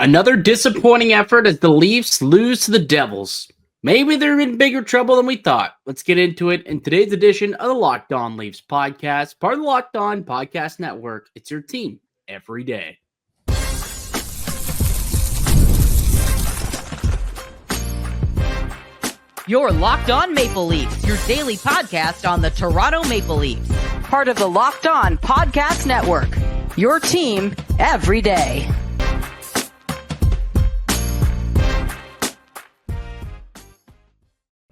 Another disappointing effort as the Leafs lose to the Devils. Maybe they're in bigger trouble than we thought. Let's get into it in today's edition of the Locked On Leafs podcast, part of the Locked On Podcast Network. It's your team every day. Your Locked On Maple Leafs, your daily podcast on the Toronto Maple Leafs. Part of the Locked On Podcast Network, your team every day.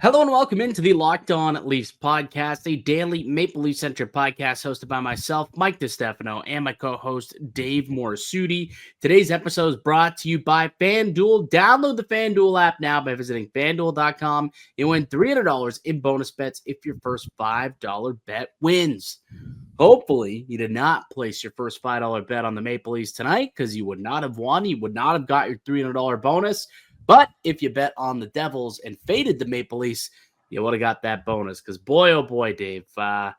Hello and welcome into the Locked On Leafs podcast, a daily Maple Leaf-centric podcast hosted by myself, Mike DiStefano, and my co-host, Dave Morassutti. Today's episode is brought to you by FanDuel. Download the FanDuel app now by visiting FanDuel.com and win $300 in bonus bets if your first $5 bet wins. Hopefully, you did not place your first $5 bet on the Maple Leafs tonight because you would not have won. You would not have got your $300 bonus. But if you bet on the Devils and faded the Maple Leafs, you would have got that bonus. Because boy, oh boy, Dave, the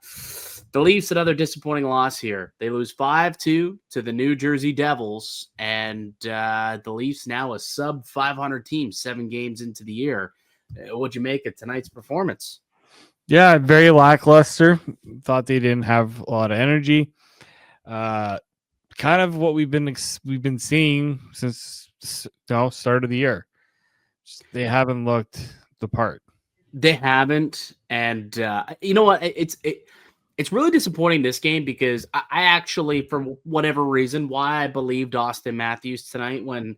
Leafs, another disappointing loss here. They lose 5-2 to the New Jersey Devils, and the Leafs now a sub-500 team 7 games into the year. What'd you make of tonight's performance? Yeah, very lackluster. Thought they didn't have a lot of energy. Kind of what we've been seeing since start of the year. They haven't looked the part. They haven't, and you know what? It's really disappointing this game because I actually, for whatever reason, why I believed Auston Matthews tonight when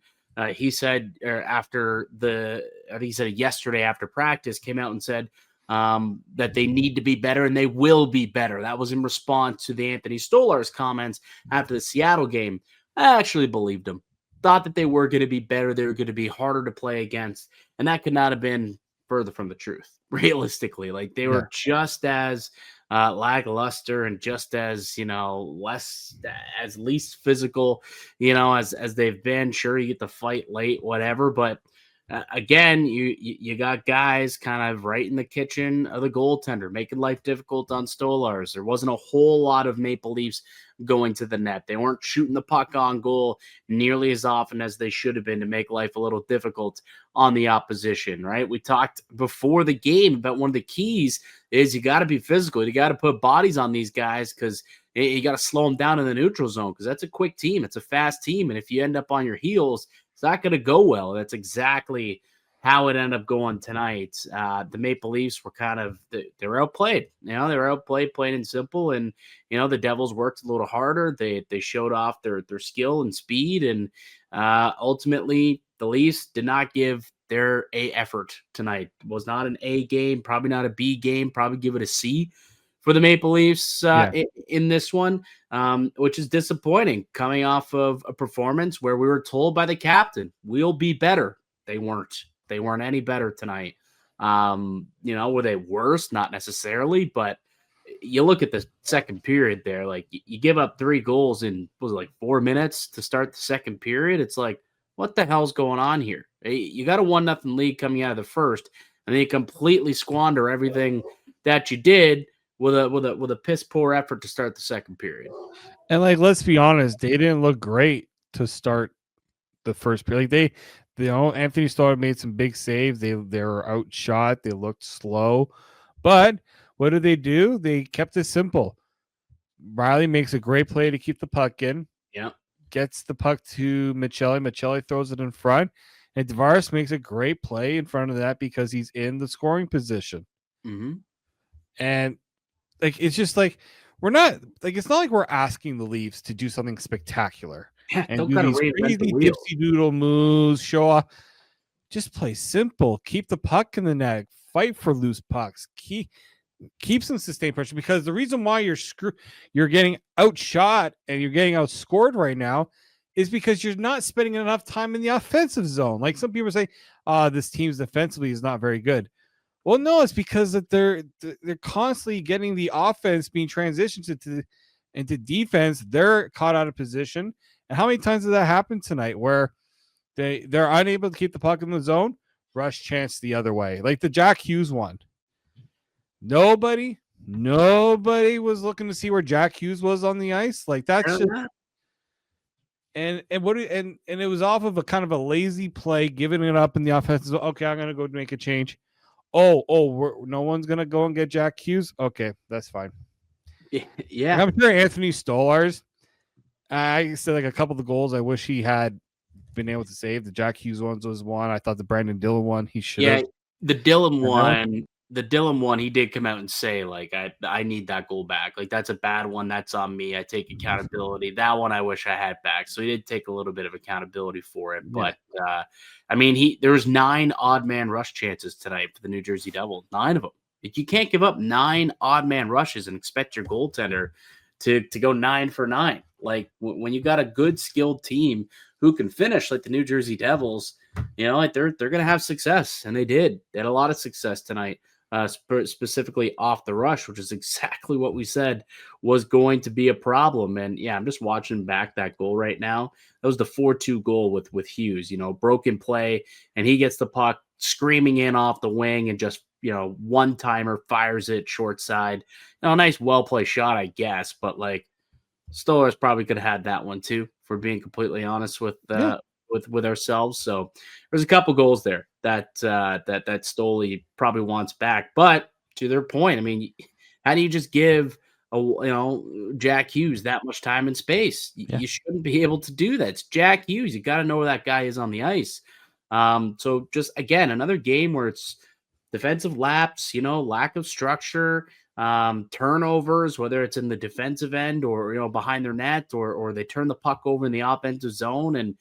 he said after I think he said it yesterday after practice, came out and said that they need to be better and they will be better. That was in response to the Anthony Stolarz comments after the Seattle game. I actually believed him. Thought that they were going to be better. They were going to be harder to play against. And that could not have been further from the truth, realistically. Like they were just as lackluster and just as, least physical, as they've been. Sure, you get the fight late, whatever. But again, you got guys kind of right in the kitchen of the goaltender, making life difficult on Stolarz. There wasn't a whole lot of Maple Leafs going to the net. They weren't shooting the puck on goal nearly as often as they should have been to make life a little difficult on the opposition, right? We talked before the game about one of the keys is you got to be physical. You got to put bodies on these guys because you got to slow them down in the neutral zone because that's a quick team. It's a fast team. And if you end up on your heels, it's not going to go well. That's exactly how it ended up going tonight. The Maple Leafs were they were outplayed. They were outplayed, plain and simple. And, the Devils worked a little harder. They showed off their skill and speed. And ultimately, the Leafs did not give their A effort tonight. It was not an A game, probably not a B game, probably give it a C for the Maple Leafs in this one, which is disappointing coming off of a performance where we were told by the captain, we'll be better. They weren't. They weren't any better tonight. Were they worse? Not necessarily, but you look at the second period there, like you give up 3 goals in, 4 minutes to start the second period. It's like, what the hell's going on here? You got a 1-0 lead coming out of the first, and then you completely squander everything that you did with a piss poor effort to start the second period. And let's be honest, they didn't look great to start the first period. Anthony Stolarz made some big saves. They were outshot. They looked slow, but what did they do? They kept it simple. Riley makes a great play to keep the puck in. Yeah, gets the puck to Michelli. Michelli throws it in front, and Tavares makes a great play in front of that because he's in the scoring position. Mm-hmm. And it's just we're not it's not like we're asking the Leafs to do something spectacular. Yeah, And do these crazy dipsy doodle moves, show off. Just play simple. Keep the puck in the net. Fight for loose pucks. Keep some sustained pressure, because the reason why you're getting outshot and you're getting outscored right now is because you're not spending enough time in the offensive zone. Like some people say, this team's defensively is not very good. Well, no, it's because that they're constantly getting the offense being transitioned into defense. They're caught out of position. And how many times did that happen tonight where they're unable to keep the puck in the zone? Rush chance the other way. Like the Jack Hughes one. Nobody was looking to see where Jack Hughes was on the ice. Like that's just, And it was off of a kind of a lazy play, giving it up in the offense. Okay, I'm gonna go make a change. No one's gonna go and get Jack Hughes. Okay, that's fine. Yeah, I'm sure Anthony Stolarz. I said like a couple of the goals I wish he had been able to save. The Jack Hughes ones was one. I thought the Brandon Dillon one he should have. yeah. The Dillon one, he did come out and say, like, I need that goal back. Like, that's a bad one. That's on me. I take accountability. That one I wish I had back. So he did take a little bit of accountability for it. Yeah. But I mean, there was 9 odd man rush chances tonight for the New Jersey Devils. 9 of them. Like, you can't give up 9 odd man rushes and expect your goaltender to go 9 for 9. Like, when you got a good skilled team who can finish like the New Jersey Devils, you know, like they're going to have success, and they did. They had a lot of success tonight, specifically off the rush, which is exactly what we said was going to be a problem. And yeah, I'm just watching back that goal right now. That was the 4-2 goal with Hughes. You know, broken play, and he gets the puck screaming in off the wing, and just one timer fires it short side. Nice well play shot, I guess, but like Stolarz probably could have had that one too, for being completely honest with ourselves. So there's a couple goals there that Stoli probably wants back. But to their point, I mean, how do you just give Jack Hughes that much time and space? You shouldn't be able to do that. It's Jack Hughes. You got to know where that guy is on the ice. So just again, another game where it's defensive lapse, lack of structure, turnovers, whether it's in the defensive end or behind their net, or they turn the puck over in the offensive zone, and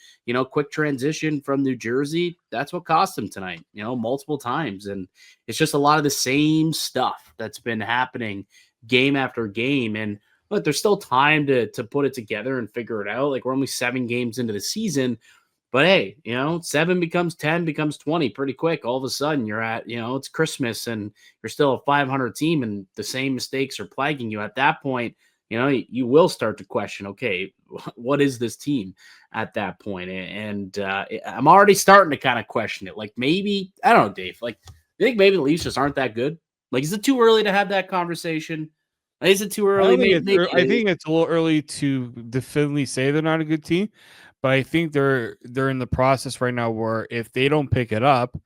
quick transition from New Jersey. That's what cost them tonight, multiple times. And it's just a lot of the same stuff that's been happening game after game. And look, there's still time to put it together and figure it out. Like, we're only 7 games into the season. But hey, 7 becomes 10, becomes 20 pretty quick. All of a sudden you're at, it's Christmas and you're still a 500 team, and the same mistakes are plaguing you. At that point, you will start to question, okay, what is this team at that point? And I'm already starting to kind of question it. Like, maybe, I don't know, Dave, like, I think maybe the Leafs just aren't that good. Like, is it too early to have that conversation? Is it too early? I think it's a little early to definitively say they're not a good team. But I think they're in the process right now where if they don't pick it up,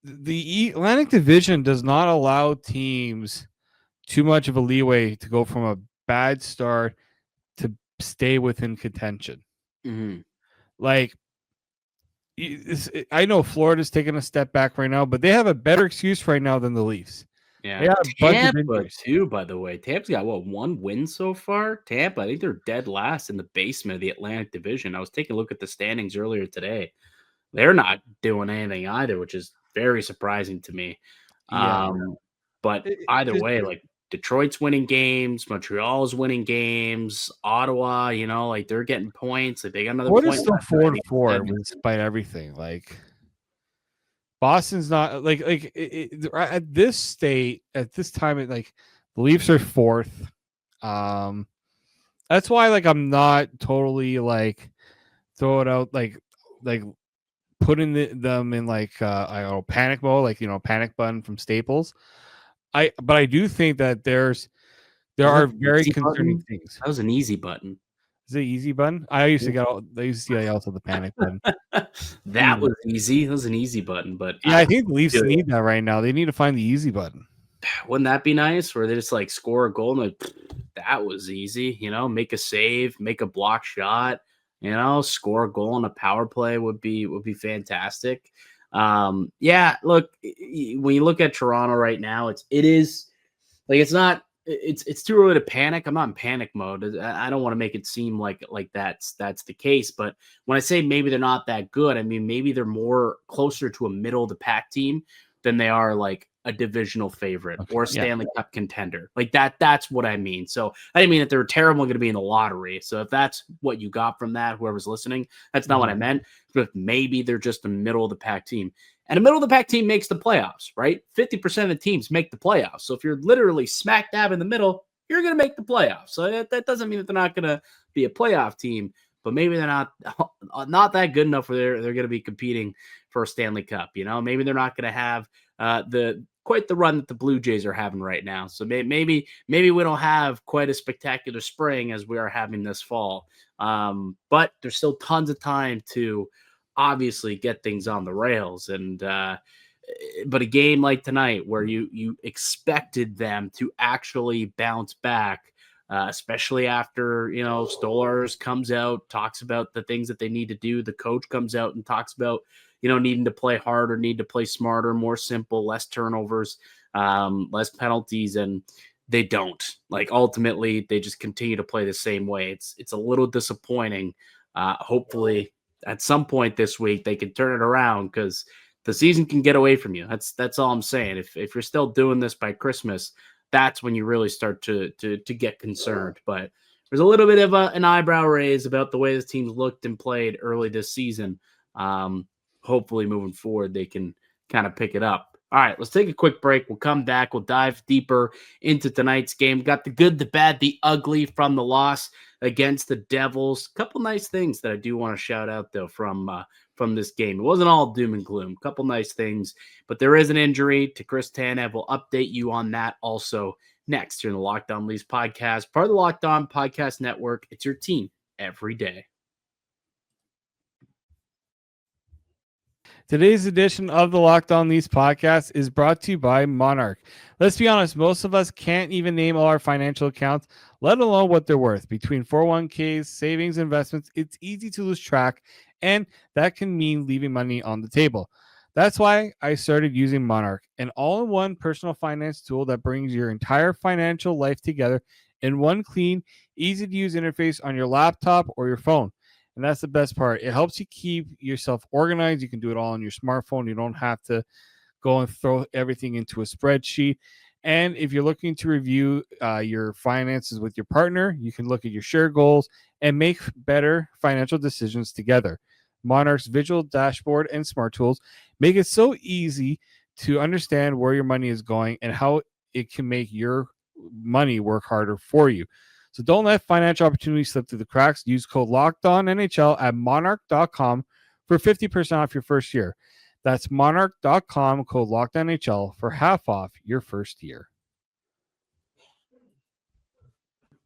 the Atlantic Division does not allow teams too much of a leeway to go from a bad start to stay within contention. Mm-hmm. Like, I know Florida's taking a step back right now, but they have a better excuse right now than the Leafs. Yeah, Tampa too, by the way. Tampa's got, 1 win so far? Tampa, I think they're dead last in the basement of the Atlantic Division. I was taking a look at the standings earlier today. They're not doing anything either, which is very surprising to me. Yeah. But either way, like, Detroit's winning games, Montreal's winning games, Ottawa, like, they're getting points. Like, they got another point. What is still 4-4 despite everything? Like, Boston's not at this state, at this time, like, the Leafs are 4th. That's why, like, I'm not totally like throw it out like putting them in like I don't know, panic mode, like, panic button from Staples. But I do think that there are very concerning things. That was an easy button. Is it easy button? I used to see also the panic button. That was easy. That was an easy button, but yeah, I think the Leafs need that right now. They need to find the easy button. Wouldn't that be nice? Where they just like score a goal and like, that was easy. Make a save, make a block shot. Score a goal on a power play would be fantastic. Yeah, look, when you look at Toronto right now, it's too early to panic. I'm not in panic mode. I don't want to make it seem like that's the case. But when I say maybe they're not that good, I mean, maybe they're more closer to a middle of the pack team than they are like a divisional favorite or a Stanley Cup contender. Like that's what I mean. So I didn't mean that they're terrible going to be in the lottery. So if that's what you got from that, whoever's listening, that's not what I meant. But maybe they're just a middle of the pack team. And a middle of the pack team makes the playoffs, right? 50% of the teams make the playoffs. So if you're literally smack dab in the middle, you're going to make the playoffs. So that doesn't mean that they're not going to be a playoff team, but maybe they're not that good enough where they're going to be competing for a Stanley Cup. Maybe they're not going to have the quite the run that the Blue Jays are having right now. So maybe we don't have quite a spectacular spring as we are having this fall. But there's still tons of time to obviously get things on the rails. And but a game like tonight where you expected them to actually bounce back, especially after, Stolarz comes out, talks about the things that they need to do. The coach comes out and talks about, needing to play harder, need to play smarter, more simple, less turnovers, less penalties. And they don't. Like, ultimately, they just continue to play the same way. It's a little disappointing. Hopefully, at some point this week, they can turn it around, because the season can get away from you. That's all I'm saying. If you're still doing this by Christmas, that's when you really start to get concerned. But there's a little bit of an eyebrow raise about the way this team's looked and played early this season. Hopefully, moving forward, they can kind of pick it up. All right, let's take a quick break. We'll come back. We'll dive deeper into tonight's game. Got the good, the bad, the ugly from the loss against the Devils. A couple nice things that I do want to shout out, though, from this game. It wasn't all doom and gloom. A couple nice things, but there is an injury to Chris Tanev. We'll update you on that also next here in the Locked On Leafs podcast, part of the Locked On Podcast Network. It's your team every day. Today's edition of the Locked On Leafs podcast is brought to you by Monarch. Let's be honest, most of us can't even name all our financial accounts, let alone what they're worth. Between 401ks, savings, investments, it's easy to lose track, and that can mean leaving money on the table. That's why I started using Monarch, an all-in-one personal finance tool that brings your entire financial life together in one clean, easy-to-use interface on your laptop or your phone. And that's the best part. It helps you keep yourself organized. You can do it all on your smartphone. You don't have to go and throw everything into a spreadsheet. And if you're looking to review your finances with your partner, you can look at your shared goals and make better financial decisions together. Monarch's visual dashboard and smart tools make it so easy to understand where your money is going and how it can make your money work harder for you. So don't let financial opportunities slip through the cracks. Use code LOCKEDONNHL at monarch.com for 50% off your first year. That's monarch.com, code LOCKEDONNHL for half off your first year.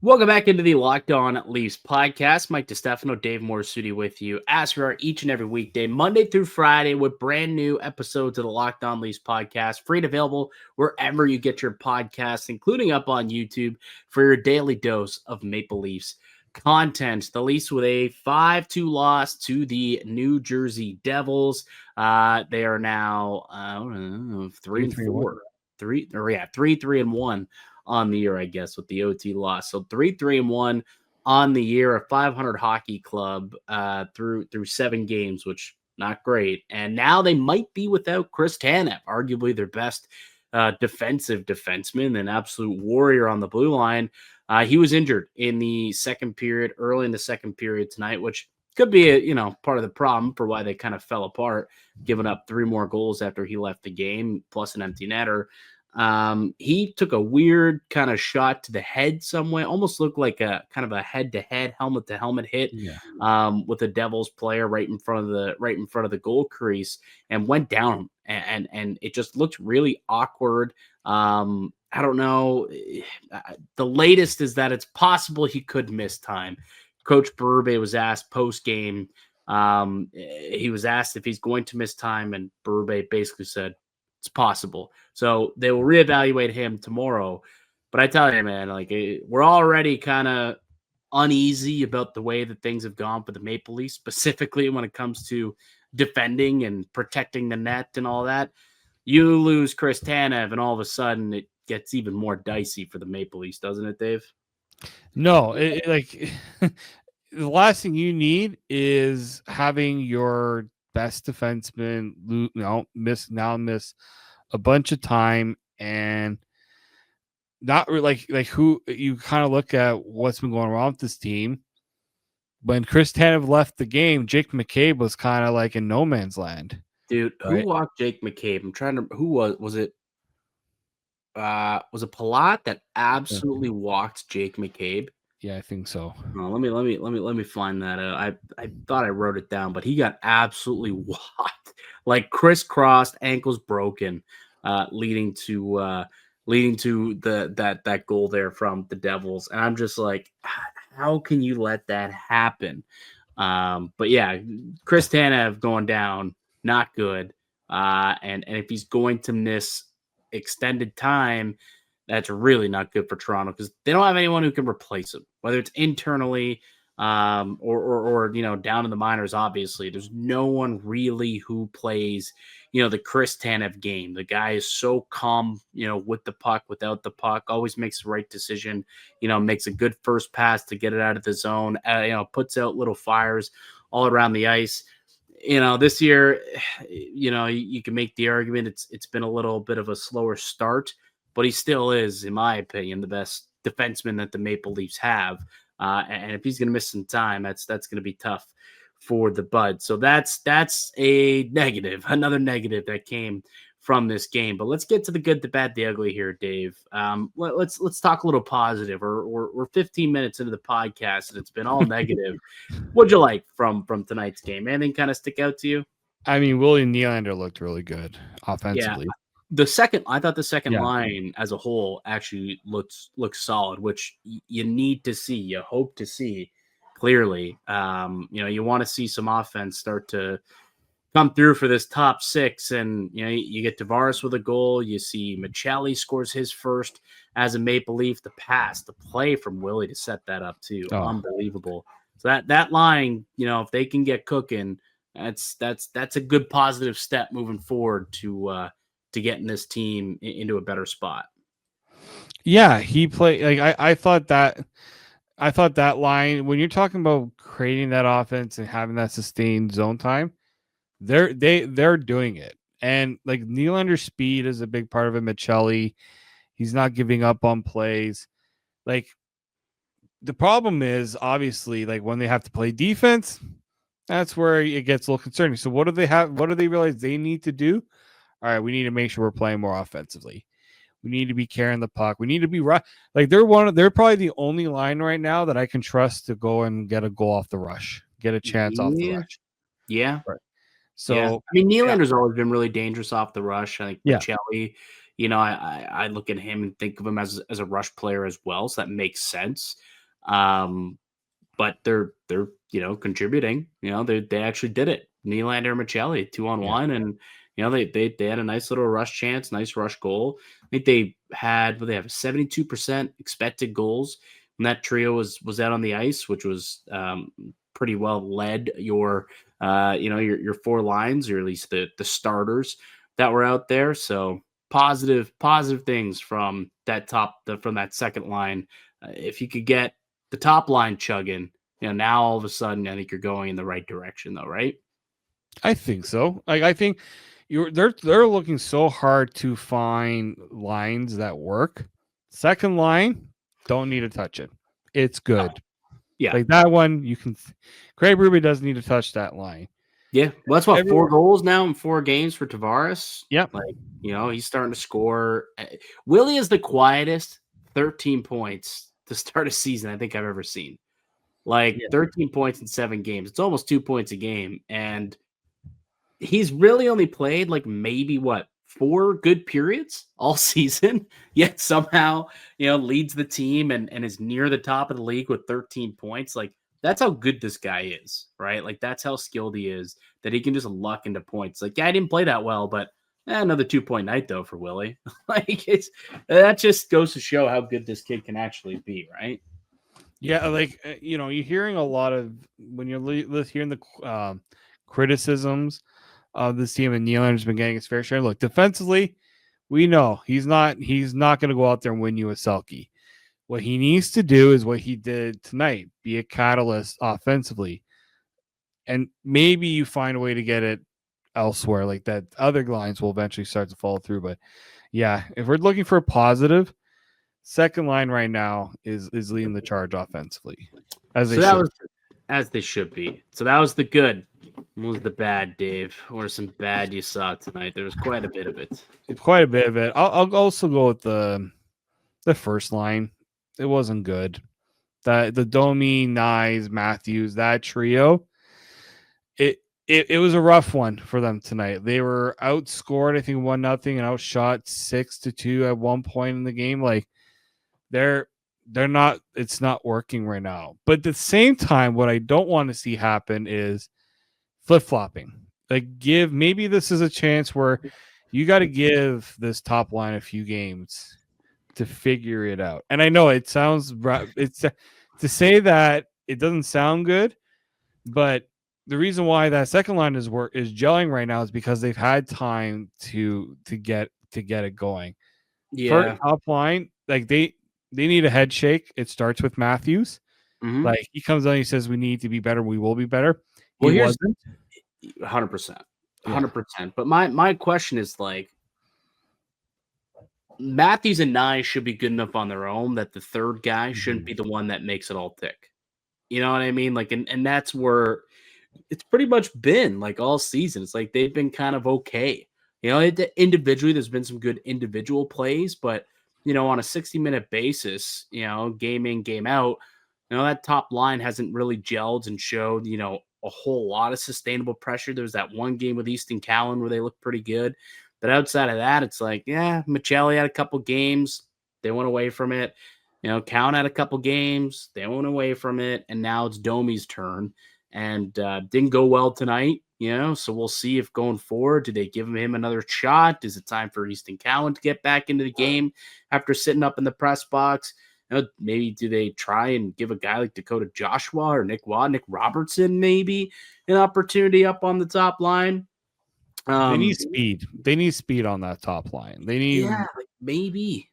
Welcome back into the Locked On Leafs podcast. Mike DiStefano, Dave Morassutti with you, as we are each and every weekday, Monday through Friday, with brand new episodes of the Locked On Leafs podcast, free and available wherever you get your podcasts, including up on YouTube, for your daily dose of Maple Leafs content. The Leafs with a 5-2 loss to the New Jersey Devils. They are now 3-4. 3-3-1 on the year, I guess, with the OT loss. So 3-3-1 on the year, a 500 hockey club through 7 games, which not great. And now they might be without Chris Tanev, arguably their best defensive defenseman, an absolute warrior on the blue line. He was injured in the second period, early in the second period tonight, which could be part of the problem for why they kind of fell apart, giving up 3 more goals after he left the game, plus an empty netter. He took a weird kind of shot to the head somewhere, almost looked like a kind of a head-to-head, helmet-to-helmet hit, with a Devils player right in front of the goal crease, and went down, and it just looked really awkward. I don't know. The latest is that it's possible he could miss time. Coach Berube was asked post-game. He was asked if he's going to miss time, and Berube basically said it's possible. So they will reevaluate him tomorrow. But I tell you, man, like, we're already kind of uneasy about the way that things have gone for the Maple Leafs, specifically when it comes to defending and protecting the net and all that. You lose Chris Tanev, and all of a sudden it gets even more dicey for the Maple Leafs, doesn't it, Dave? No, the last thing you need is having your best defenseman miss a bunch of time, and not really like who you kind of look at what's been going wrong with this team. When Chris Tanev left the game, Jake McCabe was kind of like in no man's land. Dude, who walked Jake McCabe? I'm trying to. Who was it? Was it Palat that absolutely walked Jake McCabe? Yeah, I think so. Oh, let me find that out. I thought I wrote it down, but he got absolutely walked, like crisscrossed, ankles broken. leading to that goal there from the Devils. And I'm just like, how can you let that happen? But yeah, Chris Tanev going down, not good. And if he's going to miss extended time, that's really not good for Toronto because they don't have anyone who can replace him, whether it's internally or down in the minors. Obviously, there's no one really who plays the Chris Tanev game. The guy is so calm, with the puck, without the puck, always makes the right decision. Makes a good first pass to get it out of the zone. Puts out little fires all around the ice. This year, you can make the argument it's been a little bit of a slower start, but he still is, in my opinion, the best defenseman that the Maple Leafs have. And if he's going to miss some time, that's going to be tough for the Bud. So that's a negative, another negative that came from this game. But let's get to the good, the bad, the ugly here, Dave. Let's talk a little positive. We're 15 minutes into the podcast and it's been all negative. What'd you like from tonight's game? Anything kind of stick out to you? I mean, William Nylander looked really good offensively. Yeah. I thought the second line as a whole actually looks solid, which you need to see, you hope to see clearly. You want to see some offense start to come through for this top six, and you get Tavares with a goal. You see Michelli scores his first as a Maple Leaf. The pass, the play from Willie to set that up too, unbelievable. So that line, if they can get cooking, that's a good positive step moving forward to getting this team into a better spot. Yeah, he played like I thought that line, when you're talking about creating that offense and having that sustained zone time, they're doing it. And like Nylander's speed is a big part of it. Michelli, he's not giving up on plays. Like the problem is obviously like when they have to play defense, that's where it gets a little concerning. So what do they realize they need to do? All right, we need to make sure we're playing more offensively. We need to be carrying the puck. We need to be right. Like they're probably the only line right now that I can trust to go and get a goal off the rush, get a chance off the rush. Yeah. Right. So I mean, Nylander's always been really dangerous off the rush. I think Yeah. Michelli, I look at him and think of him as a rush player as well, so that makes sense. But they're contributing. They actually did it. Nylander and Michelli 2-on-1, and they had a nice little rush chance, nice rush goal. I think they have a 72% expected goals when that trio was out on the ice, which was pretty well led your four lines, or at least the starters that were out there. So positive things from that from that second line. If you could get the top line chugging, now all of a sudden I think you're going in the right direction, though, right? I think so. Like I think they're looking so hard to find lines that work. Second line, don't need to touch it. It's good. Yeah. Like that one, you can. Craig Berube doesn't need to touch that line. Yeah. Well, that's what, 4 goals now in 4 games for Tavares. Yep. Like, he's starting to score. Willie is the quietest 13 points to start a season I think I've ever seen. Like 13 points in 7 games. It's almost 2 points a game. And he's really only played like maybe 4 good periods all season, yet somehow, leads the team and is near the top of the league with 13 points. Like that's how good this guy is, right? Like that's how skilled he is, that he can just luck into points. Like, I didn't play that well, but another 2-point night though for Willie. Like that just goes to show how good this kid can actually be, right? Yeah, like you're hearing a lot of when you're hearing the criticisms of this team, and Nylander's been getting his fair share. Look, defensively, we know he's not going to go out there and win you a Selke. What he needs to do is what he did tonight: be a catalyst offensively, and maybe you find a way to get it elsewhere, like that. Other lines will eventually start to follow through. But yeah, if we're looking for a positive, second line right now is leading the charge offensively, as they should be. So that was the good. What was the bad, Dave? Or some bad you saw tonight? There was quite a bit of it. Quite a bit of it. I'll also go with the first line. It wasn't good. The Domi, Nyes, Matthews, that trio. it was a rough one for them tonight. They were outscored, I think 1-0, and outshot 6-2 at one point in the game. Like they're not. It's not working right now. But at the same time, what I don't want to see happen is flip flopping. Like maybe this is a chance where you got to give this top line a few games to figure it out. And I know it sounds it's to say that it doesn't sound good, but the reason why that second line is gelling right now is because they've had time to get it going. Yeah. First top line, like they need a head shake. It starts with Matthews. Mm-hmm. Like he comes on, he says we need to be better. We will be better. Well, he here's wasn't. 100%. 100%. But my question is like Matthews and Nye should be good enough on their own that the third guy shouldn't be the one that makes it all tick. You know what I mean? Like, and that's where it's pretty much been like all season. It's like they've been kind of okay. You know, individually, there's been some good individual plays, but you know, on a 60-minute basis, you know, game in, game out, you know, that top line hasn't really gelled and showed, you know, a whole lot of sustainable pressure. There was that one game with Easton Cowan where they looked pretty good. But outside of that, it's like, yeah, Michelli had a couple games. They went away from it. You know, Cowan had a couple games. They went away from it. And now it's Domi's turn. And didn't go well tonight, you know, so we'll see if going forward, do they give him another shot? Is it time for Easton Cowan to get back into the game after sitting up in the press box? You know, maybe do they try and give a guy like Dakota Joshua or Nick Robertson maybe an opportunity up on the top line? They need speed. They need speed on that top line. They need like maybe.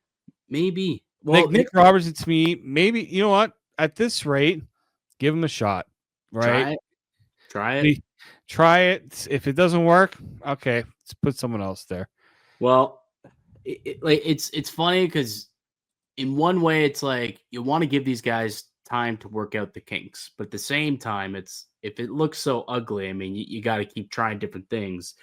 Well, like Nick Robertson to me, maybe you know what? At this rate, give him a shot. Right? Try it. If it doesn't work, okay, let's put someone else there. Well, it's funny because in one way, it's like you want to give these guys time to work out the kinks, but at the same time, it's if it looks so ugly, I mean, you got to keep trying different things.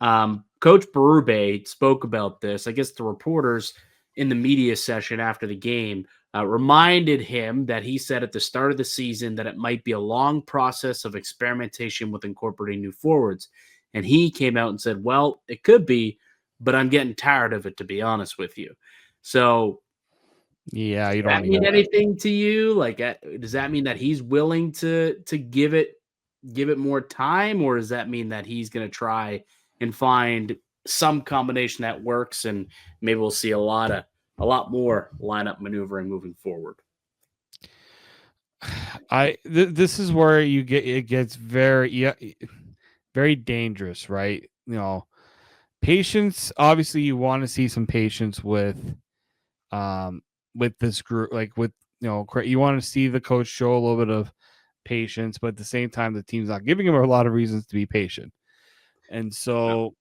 Coach Berube spoke about this. I guess the reporters in the media session after the game reminded him that he said at the start of the season that it might be a long process of experimentation with incorporating new forwards. And he came out and said, well, it could be, but I'm getting tired of it, to be honest with you. So yeah, you don't does that mean anything to you? Like, does that mean that he's willing to give it more time, or does that mean that he's going to try and find some combination that works, and maybe we'll see a lot more lineup maneuvering moving forward? This is where it gets very dangerous, right? You know, patience. Obviously, you want to see some patience with this group, like with you want to see the coach show a little bit of patience, but at the same time, the team's not giving him a lot of reasons to be patient, and so.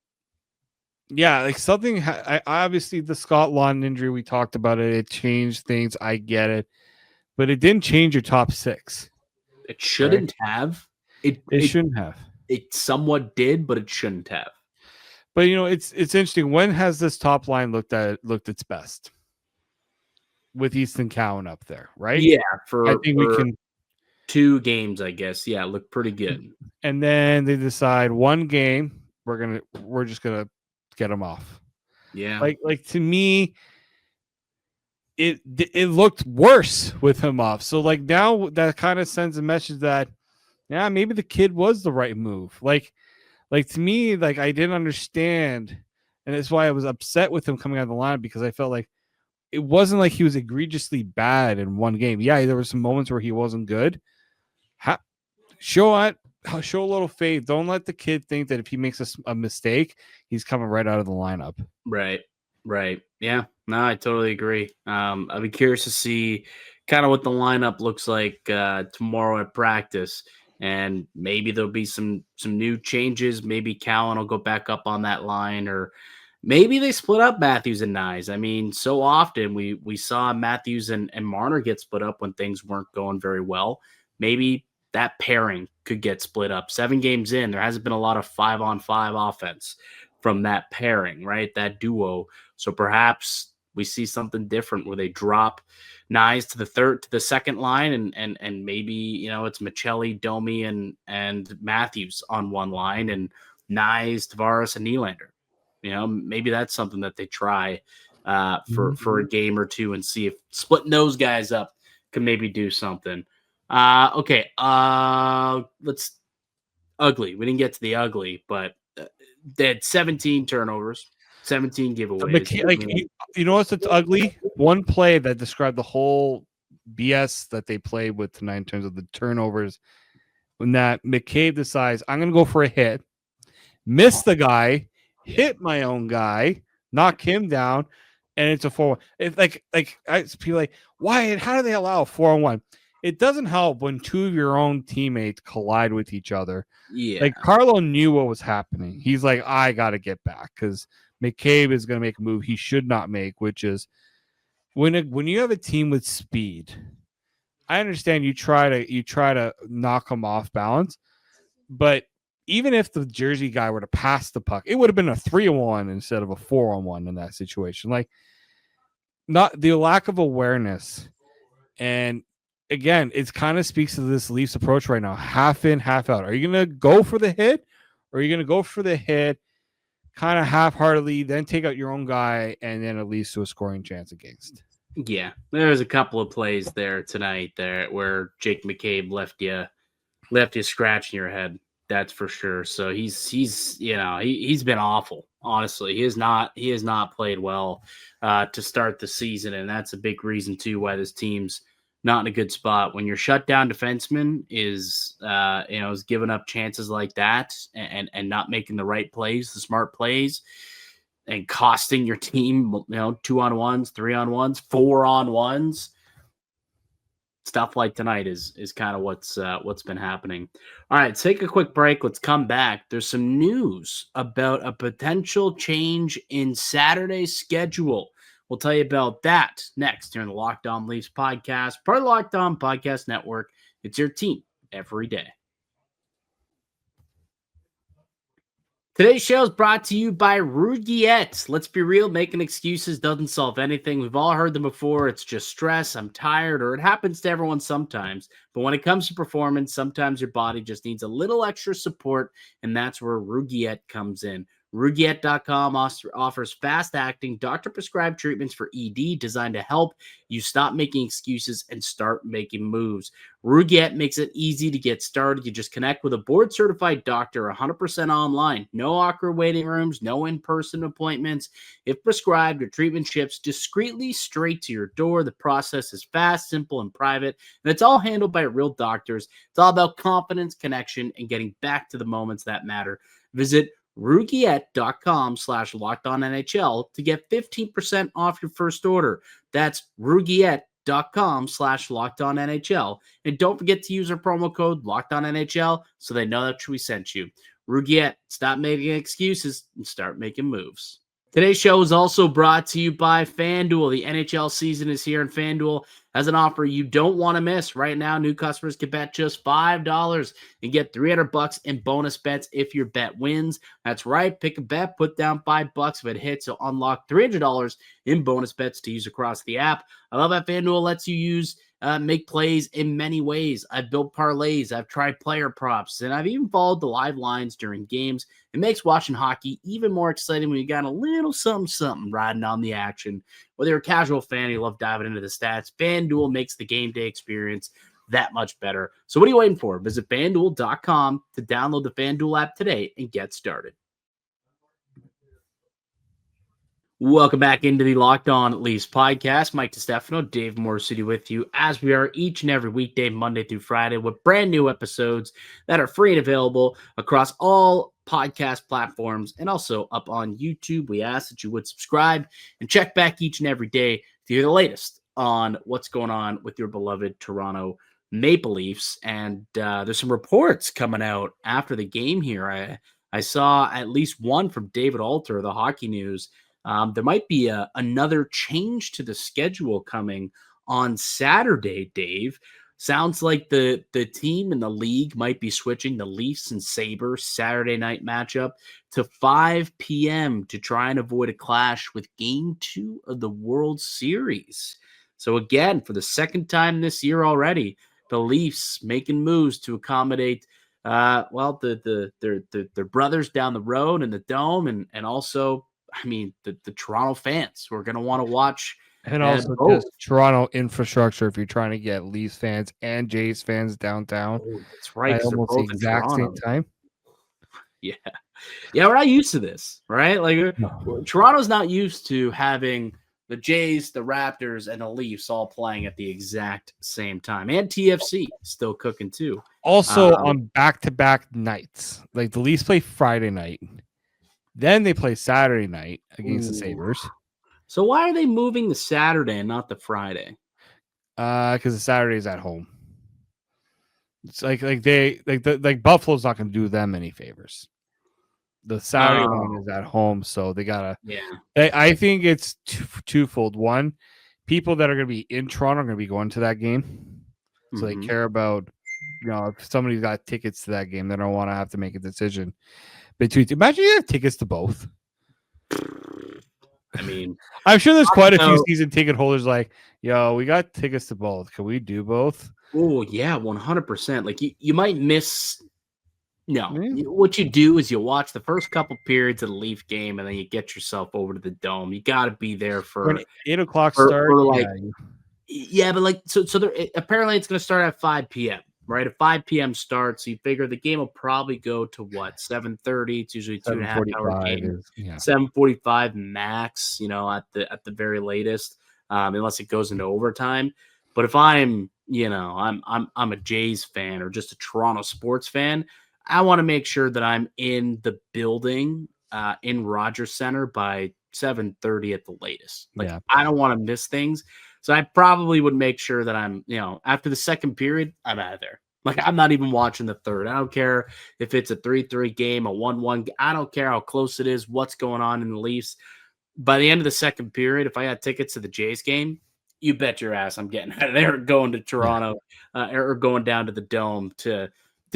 Yeah, like something. Obviously, the Scott Laughton injury, we talked about it. It changed things. I get it, but it didn't change your top six. It shouldn't have. It shouldn't have. It somewhat did, but it shouldn't have. But you know, it's interesting. When has this top line looked its best? With Easton Cowan up there, right? Yeah, I think we can 2 games, I guess. Yeah, look pretty good. And then they decide one game we're just gonna get him off. Yeah. Like to me, it looked worse with him off. So like now that kind of sends a message that maybe the kid was the right move. Like to me, like I didn't understand, and that's why I was upset with him coming out of the lineup, because I felt like it wasn't like he was egregiously bad in one game. Yeah, there were some moments where he wasn't good. Show a little faith. Don't let the kid think that if he makes a mistake, he's coming right out of the lineup. Right. Yeah, no, I totally agree. I'll be curious to see kind of what the lineup looks like tomorrow at practice, and maybe there'll be some new changes. Maybe Cowan will go back up on that line, or maybe they split up Matthews and Nyes. I mean, so often we saw Matthews and Marner get split up when things weren't going very well. Maybe that pairing could get split up. 7 games in, there hasn't been a lot of 5-on-5 offense from that pairing, right? That duo. So perhaps we see something different where they drop Nyes to the second line, and maybe it's Michelli, Domi, and Matthews on one line, and Nyes, Tavares, and Nylander. Maybe that's something that they try for a game or two and see if splitting those guys up can maybe do something. Okay. Let's ugly. We didn't get to the ugly, but they had 17 turnovers, 17 giveaways. You know what's ugly? One play that described the whole BS that they played with tonight in terms of the turnovers. When that McCabe decides, I'm going to go for a hit, miss the guy, hit my own guy, knock him down, and it's a 4-1. It's like people like, why? How do they allow a 4-on-1? It doesn't help when two of your own teammates collide with each other. Yeah. Like Carlo knew what was happening. He's like, I got to get back because McCabe is going to make a move he should not make, which is when you have a team with speed. I understand you try to knock them off balance, but even if the Jersey guy were to pass the puck, it would have been a 3-on-1 instead of a 4-on-1 in that situation. Like, not the lack of awareness. And again, it kind of speaks to this Leafs approach right now. Half in, half out. Are you going to go for the hit, or are you going to go for the hit kind of half-heartedly, then take out your own guy, and then at least to a scoring chance against? Yeah, there's a couple of plays there tonight where Jake McCabe left you scratching your head. That's for sure. So he's been awful. Honestly, he has not played well to start the season, and that's a big reason too why this team's not in a good spot. When your shutdown defenseman is giving up chances like that and not making the right plays, the smart plays, and costing your team, 2-on-1s, 3-on-1s, 4-on-1s. Stuff like tonight is kind of what's been happening. All right, take a quick break. Let's come back. There's some news about a potential change in Saturday's schedule. We'll tell you about that next here on the Locked On Leafs podcast, part of the Locked On Podcast Network. It's your team every day. Today's show is brought to you by Rugiet. Let's be real, making excuses doesn't solve anything. We've all heard them before. It's just stress, I'm tired, or it happens to everyone sometimes. But when it comes to performance, sometimes your body just needs a little extra support, and that's where Rugiet comes in. Rugiet.com offers fast-acting, doctor-prescribed treatments for ED designed to help you stop making excuses and start making moves. Rugiet makes it easy to get started. You just connect with a board-certified doctor 100% online. No awkward waiting rooms, no in-person appointments. If prescribed, your treatment ships discreetly straight to your door. The process is fast, simple, and private, and it's all handled by real doctors. It's all about confidence, connection, and getting back to the moments that matter. Visit Rugiet.com/LockedOnNHL to get 15% off your first order. That's Rugiet.com/LockedOnNHL. And don't forget to use our promo code LockedOnNHL so they know that we sent you. Rugiet, stop making excuses and start making moves. Today's show is also brought to you by FanDuel. The NHL season is here, and FanDuel has an offer you don't want to miss. Right now, new customers can bet just $5 and get $300 in bonus bets if your bet wins. That's right. Pick a bet, put down $5 if it hits, so unlock $300 in bonus bets to use across the app. I love that FanDuel lets you make plays in many ways. I've built parlays, I've tried player props, and I've even followed the live lines during games. It makes watching hockey even more exciting when you got a little something riding on the action. Whether you're a casual fan, you love diving into the stats, FanDuel makes the game day experience that much better. So what are you waiting for? Visit FanDuel.com to download the FanDuel app today and get started. Welcome back into the Locked On Leafs podcast. Mike DiStefano, Dave Morassutti with you as we are each and every weekday, Monday through Friday, with brand new episodes that are free and available across all podcast platforms and also up on YouTube. We ask that you would subscribe and check back each and every day to hear the latest on what's going on with your beloved Toronto Maple Leafs. And there's some reports coming out after the game here. I saw at least one from David Alter of the Hockey News. There might be another change to the schedule coming on Saturday, Dave. Sounds like the team and the league might be switching the Leafs and Sabres Saturday night matchup to 5 p.m. to try and avoid a clash with Game 2 of the World Series. So again, for the second time this year already, the Leafs making moves to accommodate their brothers down the road in the Dome, and also, I mean, the Toronto fans who are going to want to watch. And also both. just Toronto infrastructure if you're trying to get Leafs fans and Jays fans downtown. Oh, that's right. At 'Cause they're almost the both in exact same Toronto. time. Yeah. Yeah, we're not used to this, right? Like Toronto's not used to having the Jays, the Raptors, and the Leafs all playing at the exact same time. And TFC still cooking too. Also on back-to-back nights. Like the Leafs play Friday night. Then they play Saturday night against the Sabres. So why are they moving the Saturday and not the Friday? Because the Saturday is at home. It's like Buffalo's not going to do them any favors. The Saturday one is at home, so they gotta. Yeah, I think it's twofold. One, people that are going to be in Toronto are going to be going to that game, so they care about. If somebody's got tickets to that game, they don't want to have to make a decision between. Imagine you have tickets to both. I mean, I'm sure there's quite a few season ticket holders like, yo, we got tickets to both. Can we do both? Oh, yeah, 100%. Like, you might miss. No, what you do is you watch the first couple periods of the Leaf game, and then you get yourself over to the Dome. You got to be there for an 8 o'clock start. But like, so apparently it's going to start at 5 p.m., right? A 5 p.m. start. So you figure the game will probably go to what, 7:30? It's usually 2.5 hour game. 7:45 max, at the very latest, unless it goes into overtime. But if I'm a Jays fan or just a Toronto sports fan, I want to make sure that I'm in the building in Rogers Center by 7:30 at the latest. I don't want to miss things. So I probably would make sure that I'm, after the second period, I'm out of there. Like, I'm not even watching the third. I don't care if it's a 3-3 game, a 1-1. I don't care how close it is, what's going on in the Leafs. By the end of the second period, if I got tickets to the Jays game, you bet your ass I'm getting out of there, going to Toronto or going down to the Dome to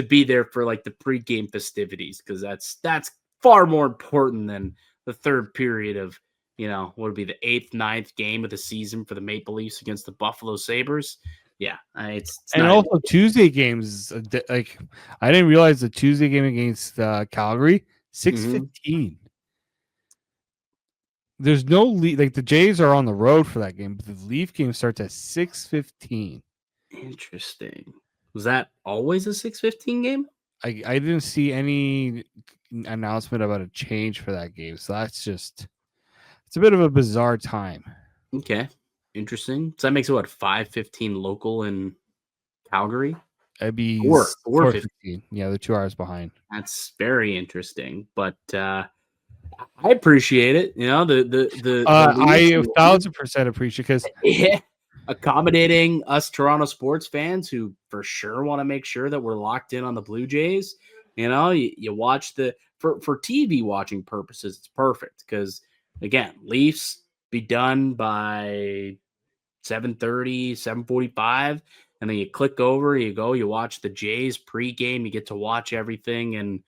be there for like the pregame festivities, because that's far more important than the third period of, what would be the 8th, 9th game of the season for the Maple Leafs against the Buffalo Sabres. Yeah, it's and also Tuesday games. Like, I didn't realize the Tuesday game against Calgary 6:15. There's no like the Jays are on the road for that game, but the Leaf game starts at 6:15. Interesting. Was that always a 6:15 game? I didn't see any announcement about a change for that game, so it's a bit of a bizarre time. Okay, interesting. So that makes it what, 5:15 local in Calgary? It'd be 4:15. Yeah, they're 2 hours behind. That's very interesting, but I appreciate it. I 1,000% appreciate, because accommodating us Toronto sports fans who for sure want to make sure that we're locked in on the Blue Jays. You watch for TV watching purposes, it's perfect, because again, Leafs be done by 7:30, 7:45, and then you click over, you watch the Jays pregame, you get to watch everything, and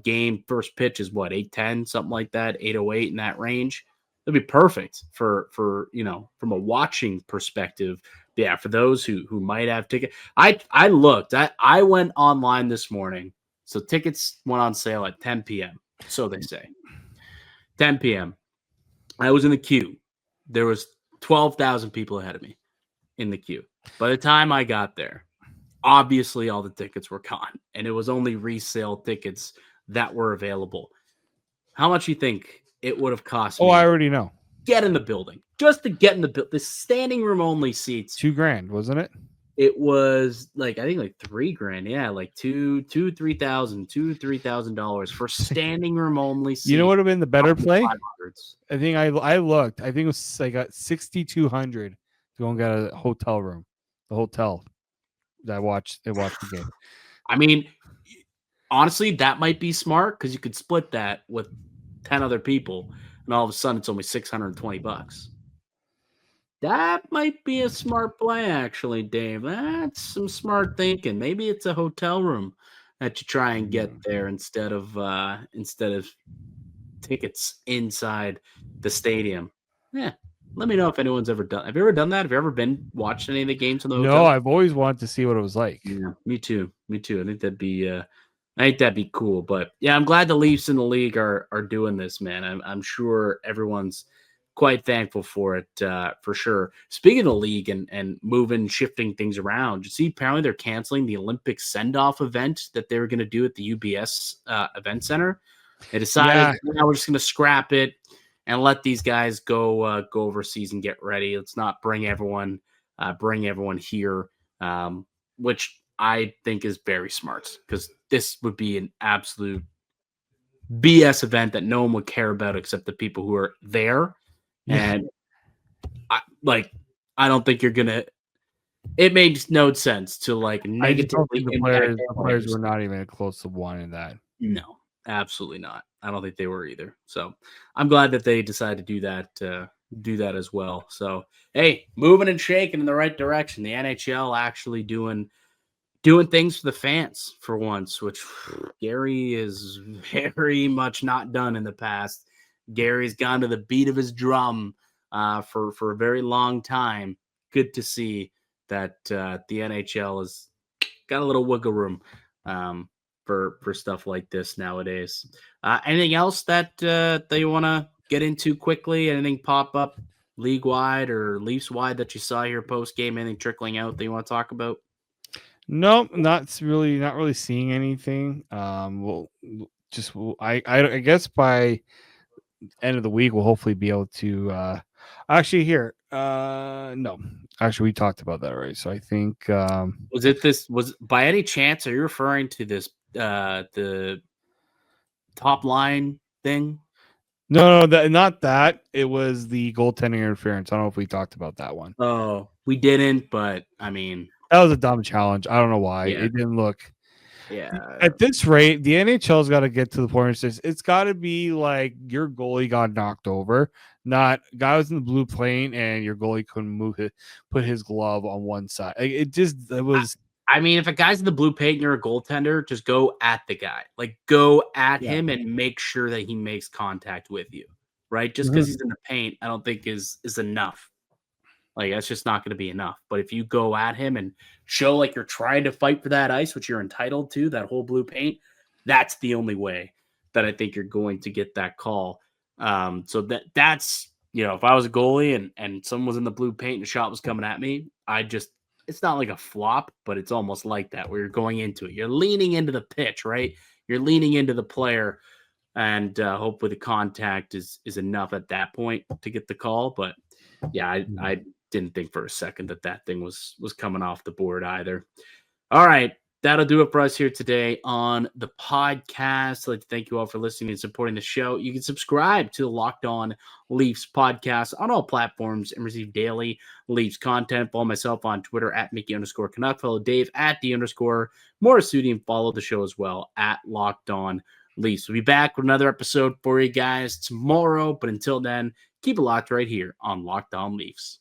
game first pitch is what, 8:10, something like that, 8:08 in that range. It'd be perfect for from a watching perspective. Yeah, for those who might have tickets. I looked. I went online this morning. So tickets went on sale at 10 p.m. So they say. 10 p.m. I was in the queue. There was 12,000 people ahead of me in the queue. By the time I got there, obviously all the tickets were gone, and it was only resale tickets that were available. How much you think it would have cost me? Oh, I already know. Get in the building. Just to get in the standing room only seats. $2,000, wasn't it? It was I think $3,000. Yeah, like $3,000 for standing room only seats. You know what would have been the better play? I think I looked. I think it was like $6,200 to go and get a hotel room. The hotel that they watched the game. I mean, honestly, that might be smart, because you could split that with 10 other people, and all of a sudden it's only $620. That might be a smart play, actually, Dave. That's some smart thinking. Maybe it's a hotel room that you try and get there instead of tickets inside the stadium. Yeah, Let me know if anyone's ever done. Have you ever done that? Have you ever watched any of the games in the hotel? No, I've always wanted to see what it was like. Yeah, me too. I think that'd be cool. But yeah, I'm glad the Leafs in the league are doing this, man. I'm sure everyone's quite thankful for it, for sure. Speaking of the league and shifting things around, you see, apparently they're canceling the Olympic send-off event that they were going to do at the UBS event center. They decided, now we're just going to scrap it and let these guys go overseas and get ready. Let's not bring everyone here, which I think is very smart, because this would be an absolute BS event that no one would care about except the people who are there. And I don't think you're gonna. It made no sense to negatively the players were not even close to wanting that. No, absolutely not. I don't think they were either. So I'm glad that they decided to do that as well. So hey, moving and shaking in the right direction. The NHL actually doing things for the fans for once, which Gary is very much not done in the past. Gary's gone to the beat of his drum for a very long time. Good to see that the NHL has got a little wiggle room for stuff like this nowadays. Anything else that you want to get into quickly? Anything pop up league-wide or Leafs-wide that you saw here post-game? Anything trickling out that you want to talk about? No, not really seeing anything. I guess by end of the week we'll hopefully be able to no, actually we talked about that already. So I think was by any chance, are you referring to this the top line thing? No, not that. It was the goaltending interference. I don't know if we talked about that one. Oh, we didn't, but I mean, that was a dumb challenge. I don't know why. Yeah. It didn't look. Yeah. At this rate, the NHL's got to get to the point where it's got to be like your goalie got knocked over, not guy was in the blue plane and your goalie couldn't put his glove on one side. It was. I mean, if a guy's in the blue paint and you're a goaltender, just go at the guy. Go at him and make sure that he makes contact with you, right? Just because he's in the paint, I don't think is enough. That's just not going to be enough. But if you go at him and show you're trying to fight for that ice, which you're entitled to, that whole blue paint, that's the only way that I think you're going to get that call. So that's, if I was a goalie and someone was in the blue paint and a shot was coming at me, it's not like a flop, but it's almost like that where you're going into it. You're leaning into the pitch, right? You're leaning into the player, and hopefully the contact is enough at that point to get the call. But yeah, I didn't think for a second that thing was coming off the board either. All right, that'll do it for us here today on the podcast. I'd like to thank you all for listening and supporting the show. You can subscribe to the Locked On Leafs podcast on all platforms and receive daily Leafs content. Follow myself on Twitter at Mickey_Canuck. Follow Dave at _Morassutti, and follow the show as well at Locked On Leafs. We'll be back with another episode for you guys tomorrow. But until then, keep it locked right here on Locked On Leafs.